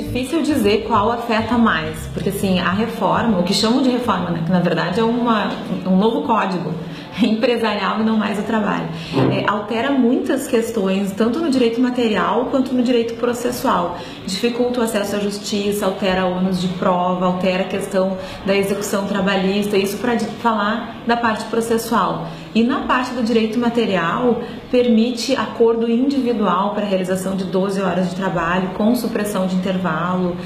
difícil dizer qual afeta mais, porque assim, a reforma, o que chamam de reforma, né, que na verdade é um novo código empresarial e não mais o trabalho, altera muitas questões, tanto no direito material quanto no direito processual. Dificulta o acesso à justiça, altera ônus de prova, altera a questão da execução trabalhista, isso para falar da parte processual. E na parte do direito material, permite acordo individual para a realização de 12 horas de trabalho, com supressão de intervalo,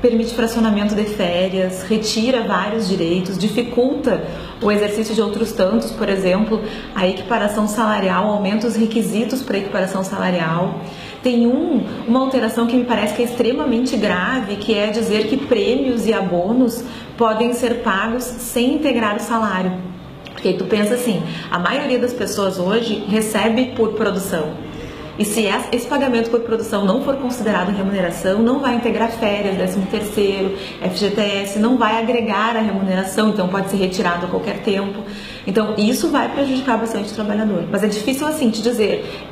permite fracionamento de férias, retira vários direitos, dificulta o exercício de outros tantos, por exemplo, a equiparação salarial, aumenta os requisitos para a equiparação salarial. Tem uma alteração que me parece que é extremamente grave, que é dizer que prêmios e abonos podem ser pagos sem integrar o salário. Porque aí tu pensa assim, a maioria das pessoas hoje recebe por produção. E se esse pagamento por produção não for considerado remuneração, não vai integrar férias, 13º, FGTS, não vai agregar a remuneração, então pode ser retirado a qualquer tempo. Então isso vai prejudicar bastante o trabalhador. Mas é difícil assim te dizer,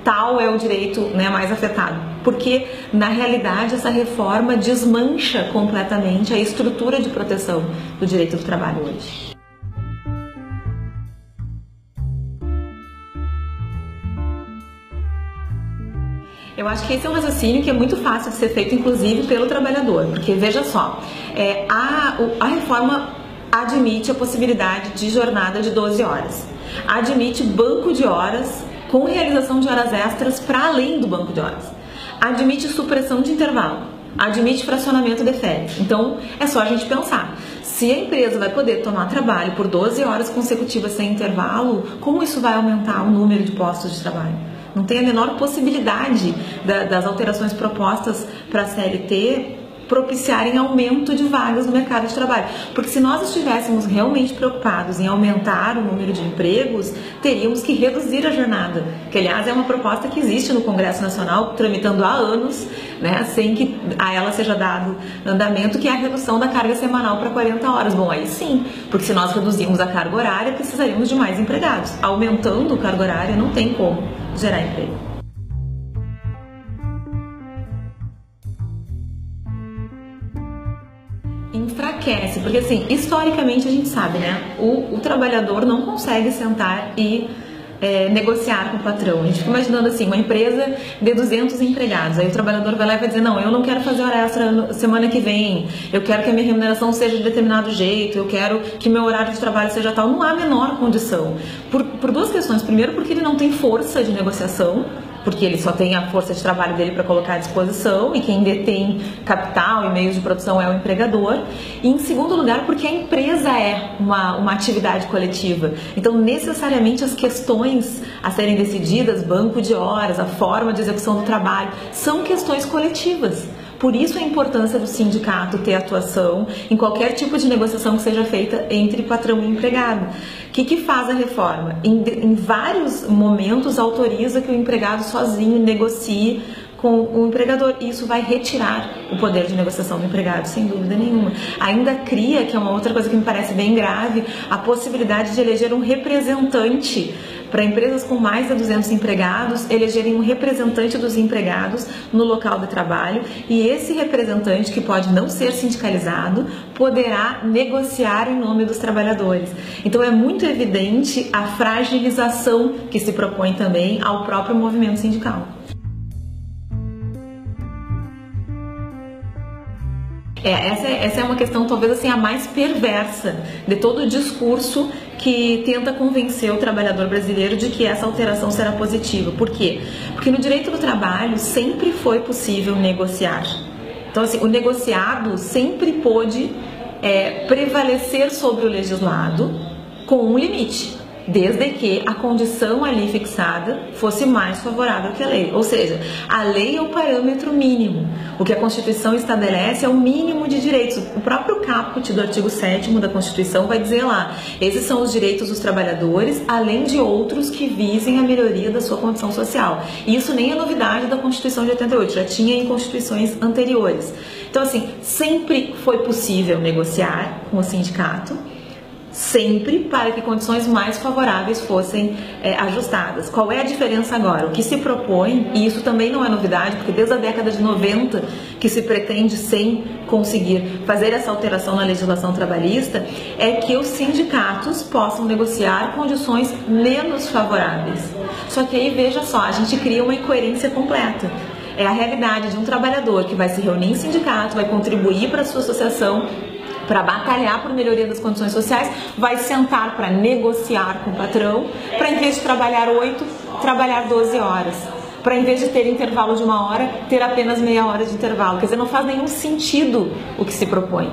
tal é o direito, né, mais afetado. Porque na realidade essa reforma desmancha completamente a estrutura de proteção do direito do trabalho hoje. Eu acho que esse é um raciocínio que é muito fácil de ser feito, inclusive, pelo trabalhador, porque veja só, a reforma admite a possibilidade de jornada de 12 horas, admite banco de horas com realização de horas extras para além do banco de horas, admite supressão de intervalo, admite fracionamento de férias. Então, é só a gente pensar. Se a empresa vai poder tomar trabalho por 12 horas consecutivas sem intervalo, como isso vai aumentar o número de postos de trabalho? Não tem a menor possibilidade das alterações propostas para a CLT propiciarem aumento de vagas no mercado de trabalho. Porque se nós estivéssemos realmente preocupados em aumentar o número de empregos, teríamos que reduzir a jornada, que aliás é uma proposta que existe no Congresso Nacional, tramitando há anos, né, sem que a ela seja dado andamento, que é a redução da carga semanal para 40 horas. Bom, aí sim, porque se nós reduzirmos a carga horária, precisaríamos de mais empregados. Aumentando a carga horária não tem como gerar emprego. Enfraquece, porque assim, historicamente a gente sabe, né, o trabalhador não consegue sentar e negociar com o patrão. A gente fica imaginando assim, uma empresa de 200 empregados, aí o trabalhador vai lá e vai dizer, não, eu não quero fazer hora extra semana que vem, eu quero que a minha remuneração seja de determinado jeito, eu quero que meu horário de trabalho seja tal. Não há a menor condição, por duas questões. Primeiro, porque ele não tem força de negociação, porque ele só tem a força de trabalho dele para colocar à disposição, e quem detém capital e meios de produção é o empregador. E em segundo lugar, porque a empresa é uma atividade coletiva. Então, necessariamente, as questões a serem decididas, banco de horas, a forma de execução do trabalho, são questões coletivas. Por isso a importância do sindicato ter atuação em qualquer tipo de negociação que seja feita entre patrão e empregado. O que faz a reforma? Em vários momentos autoriza que o empregado sozinho negocie com o empregador. Isso vai retirar o poder de negociação do empregado, sem dúvida nenhuma. Ainda cria, que é uma outra coisa que me parece bem grave, a possibilidade de eleger um representante para empresas com mais de 200 empregados, elegerem um representante dos empregados no local de trabalho, e esse representante, que pode não ser sindicalizado, poderá negociar em nome dos trabalhadores. Então é muito evidente a fragilização que se propõe também ao próprio movimento sindical. Essa é uma questão talvez assim a mais perversa de todo o discurso que tenta convencer o trabalhador brasileiro de que essa alteração será positiva. Por quê? Porque no direito do trabalho sempre foi possível negociar. Então assim, o negociado sempre pôde prevalecer sobre o legislado com um limite, desde que a condição ali fixada fosse mais favorável que a lei. Ou seja, a lei é o parâmetro mínimo. O que a Constituição estabelece é o mínimo de direitos. O próprio caput do artigo 7º da Constituição vai dizer lá, esses são os direitos dos trabalhadores, além de outros que visem a melhoria da sua condição social. E isso nem é novidade da Constituição de 88, já tinha em constituições anteriores. Então assim, sempre foi possível negociar com o sindicato, sempre para que condições mais favoráveis fossem ajustadas. Qual é a diferença agora? O que se propõe, e isso também não é novidade, porque desde a década de 90 que se pretende, sem conseguir fazer essa alteração na legislação trabalhista, é que os sindicatos possam negociar condições menos favoráveis. Só que aí, veja só, a gente cria uma incoerência completa. É a realidade de um trabalhador que vai se reunir em sindicato, vai contribuir para a sua associação, para batalhar por melhoria das condições sociais, vai sentar para negociar com o patrão, para em vez de trabalhar 8, trabalhar 12 horas. Para em vez de ter intervalo de 1 hora, ter apenas meia hora de intervalo. Quer dizer, não faz nenhum sentido o que se propõe.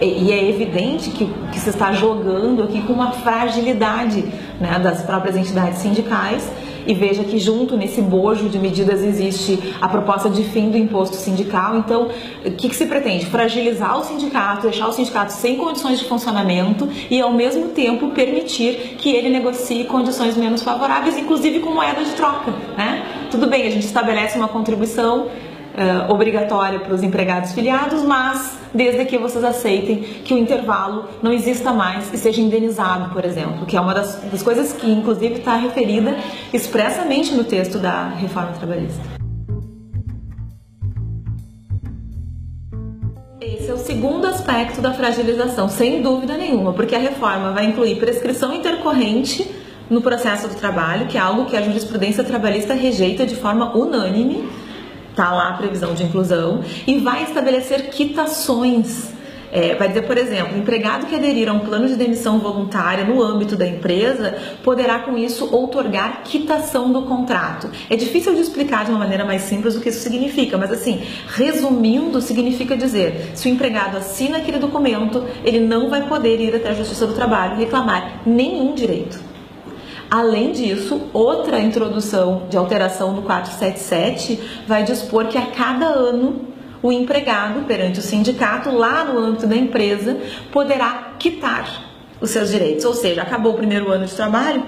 E é evidente que se está jogando aqui com uma fragilidade, né, das próprias entidades sindicais. E veja que junto nesse bojo de medidas existe a proposta de fim do imposto sindical. Então, o que se pretende? Fragilizar o sindicato, deixar o sindicato sem condições de funcionamento e, ao mesmo tempo, permitir que ele negocie condições menos favoráveis, inclusive com moeda de troca, né? Tudo bem, a gente estabelece uma contribuição obrigatória para os empregados filiados, mas desde que vocês aceitem que o intervalo não exista mais e seja indenizado, por exemplo, que é uma das coisas que inclusive está referida expressamente no texto da reforma trabalhista. Esse é o segundo aspecto da fragilização, sem dúvida nenhuma, porque a reforma vai incluir prescrição intercorrente no processo do trabalho, que é algo que a jurisprudência trabalhista rejeita de forma unânime. Está lá a previsão de inclusão, e vai estabelecer quitações. Vai dizer, por exemplo, o empregado que aderir a um plano de demissão voluntária no âmbito da empresa poderá, com isso, outorgar quitação do contrato. É difícil de explicar de uma maneira mais simples o que isso significa, mas assim, resumindo, significa dizer, se o empregado assina aquele documento, ele não vai poder ir até a Justiça do Trabalho e reclamar nenhum direito. Além disso, outra introdução de alteração no 477 vai dispor que a cada ano o empregado, perante o sindicato, lá no âmbito da empresa, poderá quitar os seus direitos. Ou seja, acabou o primeiro ano de trabalho,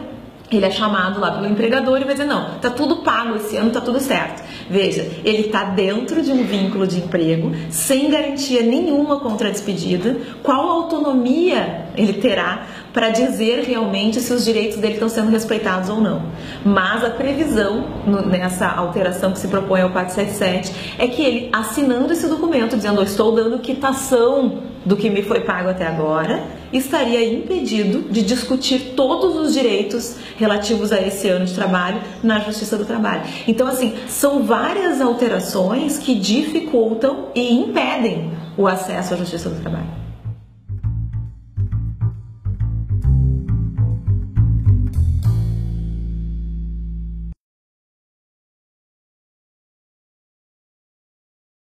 ele é chamado lá pelo empregador e vai dizer, não, tá tudo pago esse ano, tá tudo certo. Veja, ele está dentro de um vínculo de emprego, sem garantia nenhuma contra a despedida. Qual autonomia ele terá para dizer realmente se os direitos dele estão sendo respeitados ou não? Mas a previsão nessa alteração que se propõe ao 477 é que ele, assinando esse documento, dizendo, eu estou dando quitação do que me foi pago até agora, estaria impedido de discutir todos os direitos relativos a esse ano de trabalho na Justiça do Trabalho. Então, assim, são várias alterações que dificultam e impedem o acesso à Justiça do Trabalho.